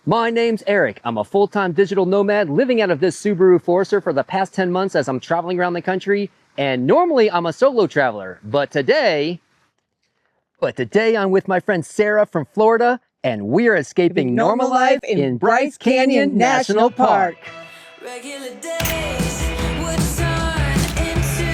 My name's Eric. I'm a full-time digital nomad living out of this Subaru Forester for the past 10 months as I'm traveling around the country. And normally I'm a solo traveler, but today I'm with my friend Sarah from Florida, and we are escaping normal life in Bryce Canyon National Park. Regular days would turn into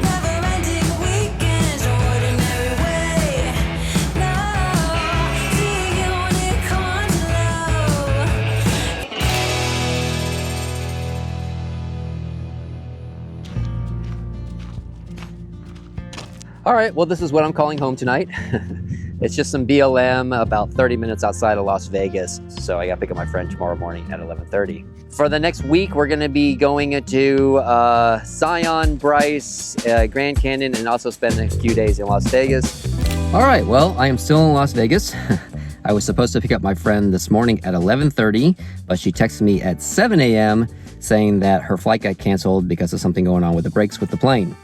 never-ending weekends, ordinary way. No, see you when it comes low. All right, well, this is what I'm calling home tonight. It's just some BLM about 30 minutes outside of Las Vegas. So I gotta pick up my friend tomorrow morning at 11:30. For the next week, we're gonna be going to Zion, Bryce, Grand Canyon, and also spend a few days in Las Vegas. All right, well, I am still in Las Vegas. I was supposed to pick up my friend this morning at 11:30, but she texted me at 7 a.m. saying that her flight got canceled because of something going on with the brakes with the plane.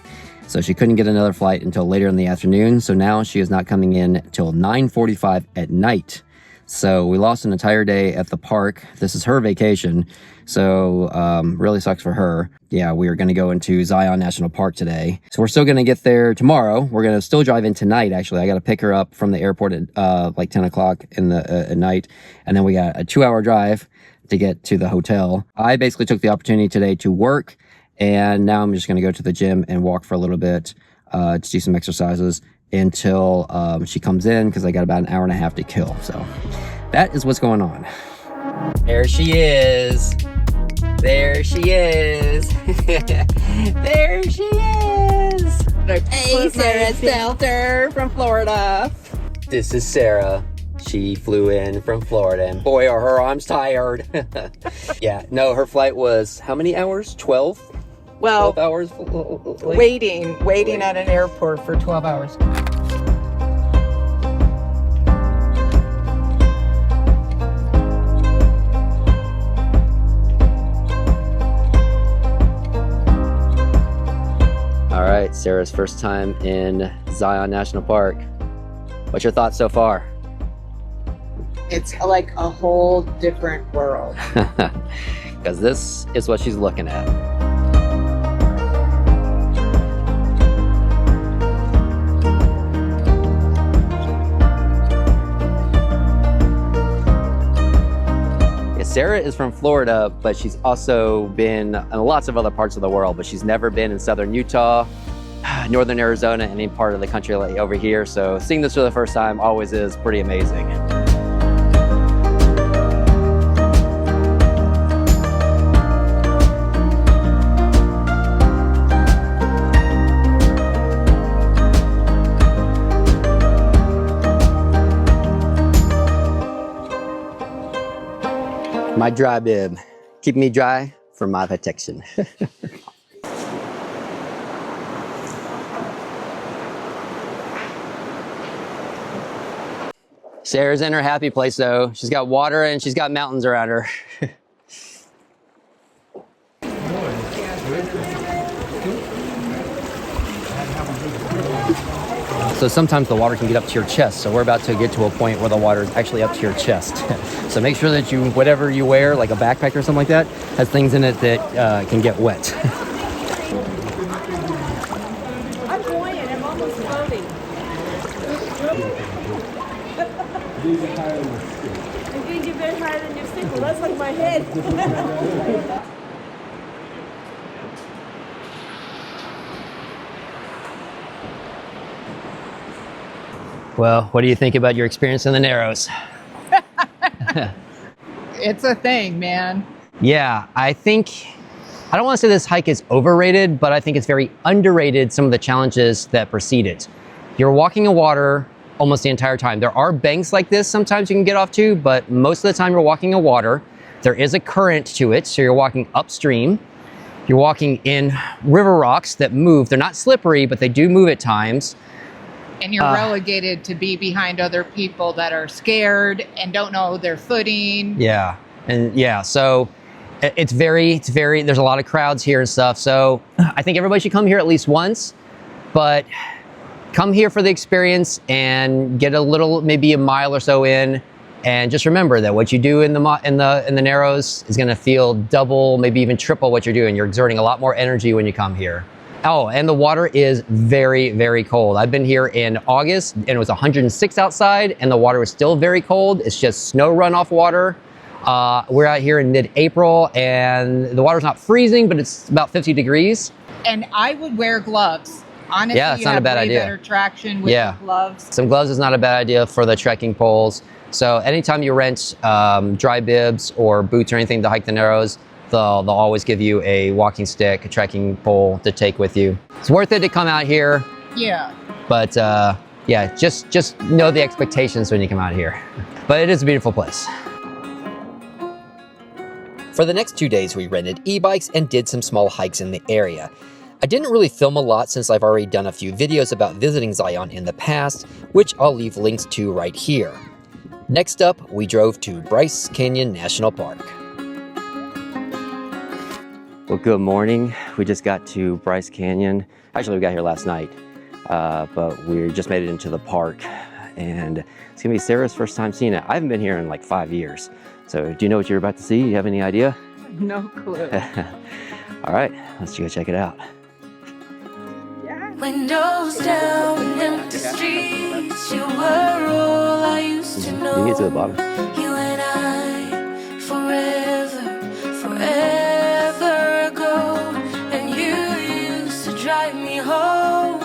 So she couldn't get another flight until later in the afternoon. So now she is not coming in till 9:45 at night. So we lost an entire day at the park. This is her vacation. So really sucks for her. Yeah, we are going to go into Zion National Park today. So we're still going to get there tomorrow. We're going to still drive in tonight, actually. I got to pick her up from the airport at like 10 o'clock at night. And then we got a 2-hour drive to get to the hotel. I basically took the opportunity today to work. And now I'm just going to go to the gym and walk for a little bit to do some exercises until she comes in, because I got about an hour and a half to kill. So that is what's going on. There she is. There she is. There she is. Hey, Sarah Stelter from Florida. This is Sarah. She flew in from Florida, and boy, are her arms tired. Yeah, no, her flight was how many hours? 12? Well, 12 hours? waiting at an airport for 12 hours. All right, Sarah's first time in Zion National Park. What's your thoughts so far? It's like a whole different world. Because this is what she's looking at. Sarah is from Florida, but she's also been in lots of other parts of the world, but she's never been in southern Utah, northern Arizona, any part of the country like over here. So seeing this for the first time always is pretty amazing. My dry bib, keep me dry for my protection. Sarah's in her happy place though. She's got water and she's got mountains around her. So sometimes the water can get up to your chest. So we're about to get to a point where the water is actually up to your chest. So make sure that whatever you wear, like a backpack or something like that, has things in it that can get wet. I'm buoyant, I'm almost floating. I think you're very higher than your stick. Well, that's like my head. Well, what do you think about your experience in the Narrows? It's a thing, man. Yeah, I don't want to say this hike is overrated, but I think it's very underrated, some of the challenges that precede it. You're walking in water almost the entire time. There are banks like this sometimes you can get off to, but most of the time you're walking in water. There is a current to it, so you're walking upstream. You're walking in river rocks that move. They're not slippery, but they do move at times. And you're relegated to be behind other people that are scared and don't know their footing. Yeah, and yeah, so it's very, there's a lot of crowds here and stuff. So I think everybody should come here at least once, but come here for the experience and get a little, maybe a mile or so in, And just remember that what you do in the Narrows is going to feel double, maybe even triple what you're doing. You're exerting a lot more energy when you come here. Oh, and the water is very, very cold. I've been here in August and it was 106 outside and the water was still very cold. It's just snow runoff water. We're out here in mid-April and the water's not freezing, but it's about 50 degrees. And I would wear gloves. Honestly, Yeah, it's not a bad idea. Better traction with the gloves. Some gloves is not a bad idea for the trekking poles. So anytime you rent dry bibs or boots or anything to hike the Narrows, they'll always give you a walking stick, a trekking pole to take with you. It's worth it to come out here. Yeah. But yeah, just know the expectations when you come out here. But it is a beautiful place. For the next 2 days, we rented e-bikes and did some small hikes in the area. I didn't really film a lot since I've already done a few videos about visiting Zion in the past, which I'll leave links to right here. Next up, we drove to Bryce Canyon National Park. Well, good morning. We just got to Bryce Canyon. Actually, we got here last night, but we just made it into the park. And it's gonna be Sarah's first time seeing it. I haven't been here in like 5 years. So do you know what you're about to see? You have any idea? No clue. All right, let's go check it out. Windows down and empty streets. You were all I used to know. You can get to the bottom. You and I, forever ago. And you used to drive me home.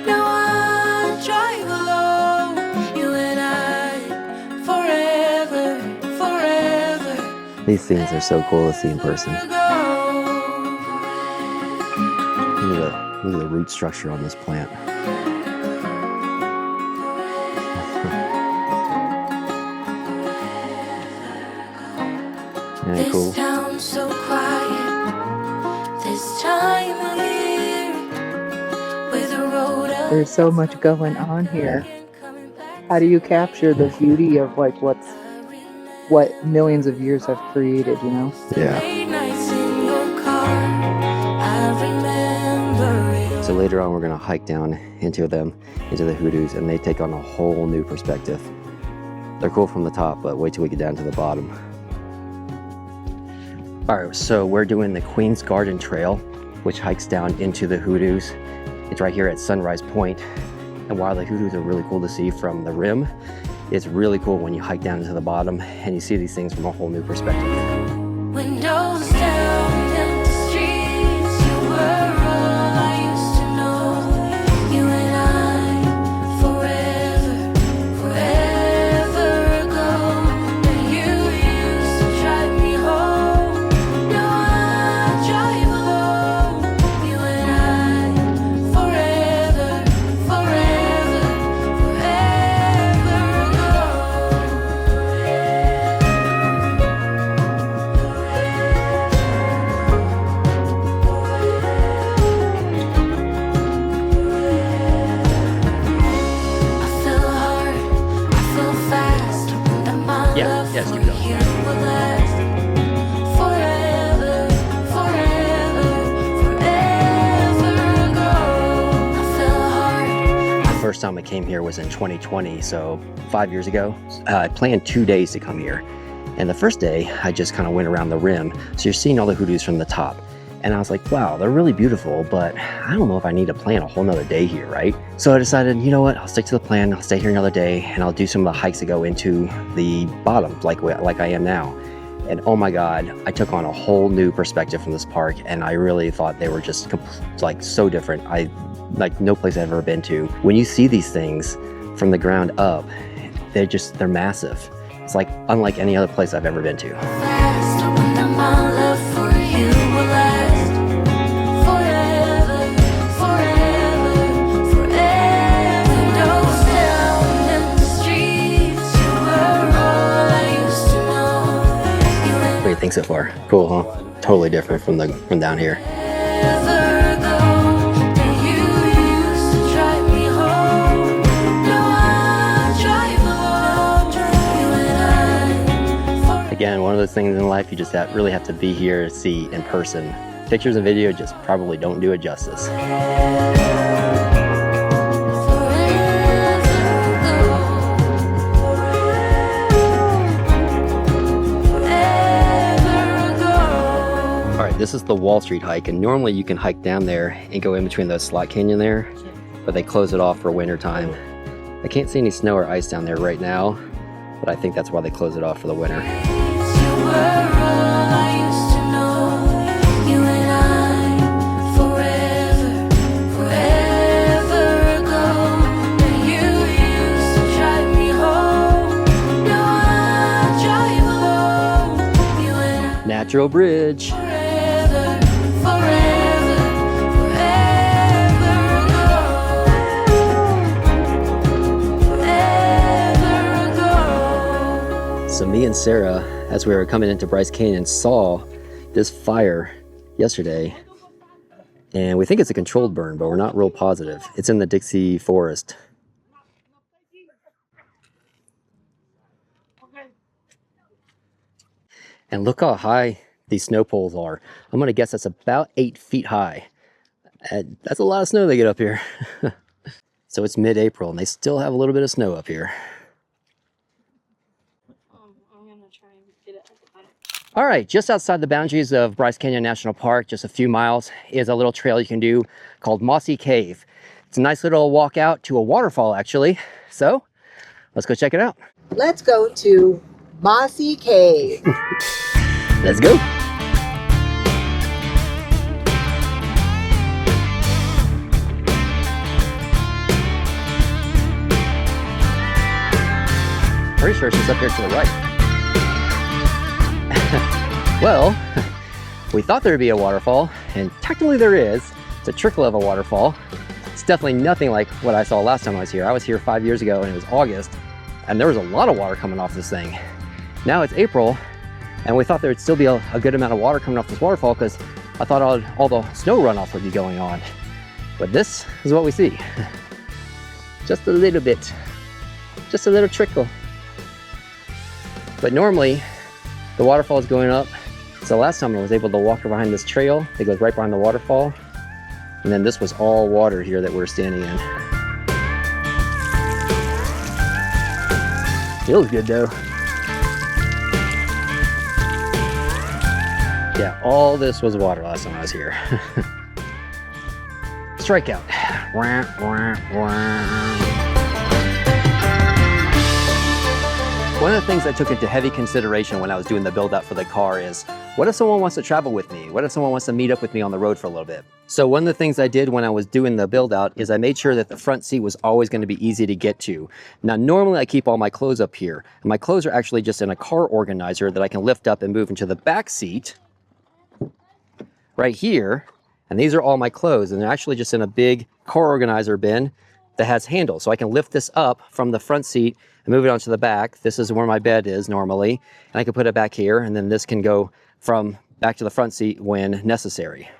Now I drive alone. You and I, forever. These things are so cool to see in person. Look at the root structure on this plant. Isn't that cool? This town's so quiet this time of year, with the road up. There's so much going on here. How do you capture the beauty of like what millions of years have created, you know? Yeah. Late nights in your car, I remember it. So later on, we're gonna hike down into the hoodoos, and they take on a whole new perspective. They're cool from the top, but wait till we get down to the bottom. All right, so we're doing the Queen's Garden Trail, which hikes down into the hoodoos. It's right here at Sunrise Point. And while the hoodoos are really cool to see from the rim, it's really cool when you hike down to the bottom and you see these things from a whole new perspective. Windows down, empty streets. You were all I used to know. You and I, forever ago. And you used to drive me home. Now I drive alone. You and I, forever Yes, keep going. The first time I came here was in 2020, so 5 years ago. I planned 2 days to come here. And the first day, I just kind of went around the rim. So you're seeing all the hoodoos from the top. And I was like, wow, they're really beautiful, but I don't know if I need to plan a whole nother day here, right? So I decided, you know what, I'll stick to the plan. I'll stay here another day and I'll do some of the hikes that go into the bottom, like I am now. And oh my God, I took on a whole new perspective from this park, and I really thought they were just like so different. Like no place I've ever been to. When you see these things from the ground up, they're massive. It's like unlike any other place I've ever been to. What do you think so far? Cool, huh? Totally different from down here. Again, one of those things in life you just really have to be here to see in person. Pictures and video just probably don't do it justice. This is the Wall Street hike, and normally you can hike down there and go in between those slot canyon there, but they close it off for winter time. I can't see any snow or ice down there right now, but I think that's why they close it off for the winter. Natural bridge. So me and Sarah, as we were coming into Bryce Canyon, saw this fire yesterday, and we think it's a controlled burn, but we're not real positive. It's in the Dixie Forest. And look how high these snow poles are. I'm gonna guess that's about 8 feet high. That's a lot of snow they get up here. So it's mid-April and they still have a little bit of snow up here. I'm gonna try and get it. All right, just outside the boundaries of Bryce Canyon National Park, just a few miles, is a little trail you can do called Mossy Cave. It's a nice little walk out to a waterfall, actually. So let's go check it out. Let's go to Mossy Cave. Let's go. Pretty sure she's up here to the right. Well, we thought there'd be a waterfall, and technically there is. It's a trickle of a waterfall. It's definitely nothing like what I saw last time I was here. I was here 5 years ago and it was August, and there was a lot of water coming off this thing. Now it's April, and we thought there would still be a good amount of water coming off this waterfall because I thought all the snow runoff would be going on. But this is what we see. Just a little bit. Just a little trickle. But normally, the waterfall is going up. So last time I was able to walk behind this trail that goes right behind the waterfall. And then this was all water here that we're standing in. Feels good though. Yeah, all this was water last time I was here. Strikeout. Wah, wah, wah. One of the things I took into heavy consideration when I was doing the build out for the car is, what if someone wants to travel with me? What if someone wants to meet up with me on the road for a little bit? So one of the things I did when I was doing the build out is I made sure that the front seat was always going to be easy to get to. Now, normally I keep all my clothes up here, and my clothes are actually just in a car organizer that I can lift up and move into the back seat right here. And these are all my clothes, and they're actually just in a big car organizer bin that has handles. So I can lift this up from the front seat and move it onto the back. This is where my bed is normally, and I can put it back here, and then this can go from back to the front seat when necessary.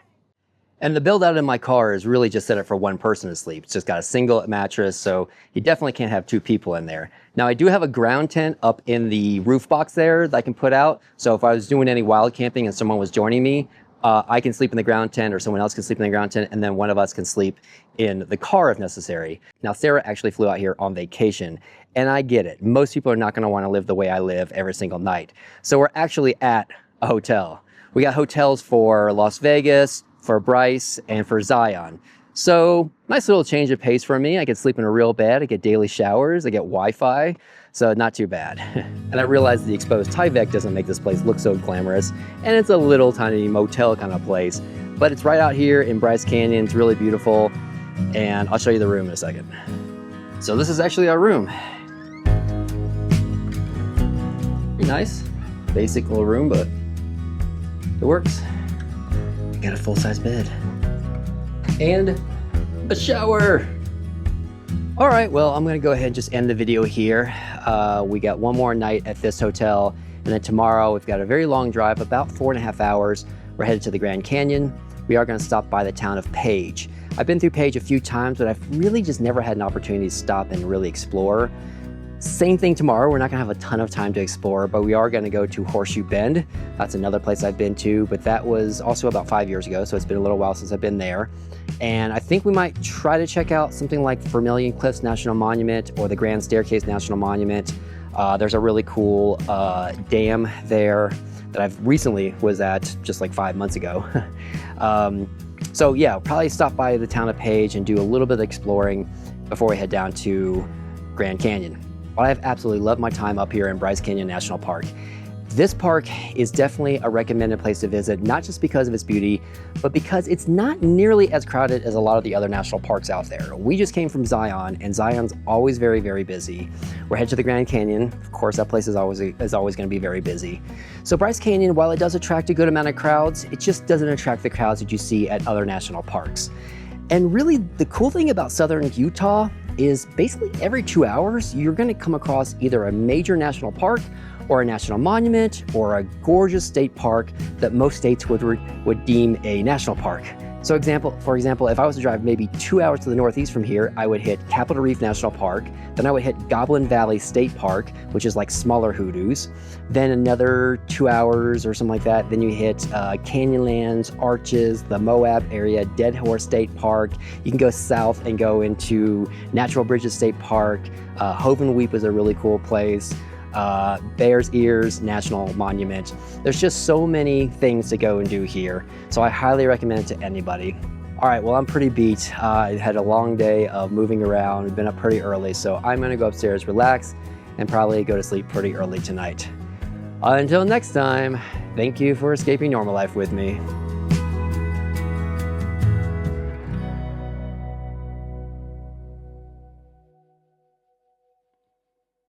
And the build out in my car is really just set up for one person to sleep. It's just got a single mattress, so you definitely can't have two people in there. Now I do have a ground tent up in the roof box there that I can put out. So if I was doing any wild camping and someone was joining me, I can sleep in the ground tent, or someone else can sleep in the ground tent, and then one of us can sleep in the car if necessary. Now, Sarah actually flew out here on vacation, and I get it. Most people are not going to want to live the way I live every single night. So we're actually at a hotel. We got hotels for Las Vegas, for Bryce, and for Zion. So nice little change of pace for me. I get sleep in a real bed. I get daily showers. I get Wi-Fi. So not too bad. And I realized the exposed Tyvek doesn't make this place look so glamorous. And it's a little tiny motel kind of place. But it's right out here in Bryce Canyon. It's really beautiful. And I'll show you the room in a second. So this is actually our room. Pretty nice. Basic little room, but it works. We got a full-size bed. And a shower. All right, well, I'm gonna go ahead and just end the video here. We got one more night at this hotel, and then tomorrow we've got a very long drive, about 4.5 hours. We're headed to the Grand Canyon. We are gonna stop by the town of Page. I've been through Page a few times, but I've really just never had an opportunity to stop and really explore. Same thing tomorrow. We're not gonna have a ton of time to explore, but we are gonna go to Horseshoe Bend. That's another place I've been to, but that was also about 5 years ago, so it's been a little while since I've been there. And I think we might try to check out something like Vermilion Cliffs National Monument or the Grand Staircase National Monument. There's a really cool dam there that I've recently was at just like 5 months ago. So yeah, probably stop by the town of Page and do a little bit of exploring before we head down to Grand Canyon. But I've absolutely loved my time up here in Bryce Canyon National Park. This park is definitely a recommended place to visit, not just because of its beauty, but because it's not nearly as crowded as a lot of the other national parks out there. We just came from Zion, and Zion's always very, very busy. We're headed to the Grand Canyon. Of course, that place is always going to be very busy. So Bryce Canyon, while it does attract a good amount of crowds, it just doesn't attract the crowds that you see at other national parks. And really, the cool thing about southern Utah is basically every 2 hours, you're going to come across either a major national park or a national monument or a gorgeous state park that most states would deem a national park. So for example, if I was to drive maybe 2 hours to the northeast from here, I would hit Capitol Reef National Park, then I would hit Goblin Valley State Park, which is like smaller hoodoos, then another 2 hours or something like that, then you hit Canyonlands, Arches, the Moab area, Dead Horse State Park. You can go south and go into Natural Bridges State Park. Hoven Weep is a really cool place. Bears Ears National Monument. There's just so many things to go and do here, so I highly recommend it to anybody. All right, well, I'm pretty beat. I had a long day of moving around. We've been up pretty early, so I'm gonna go upstairs, relax, and probably go to sleep pretty early tonight. Until next time, thank you for escaping normal life with me.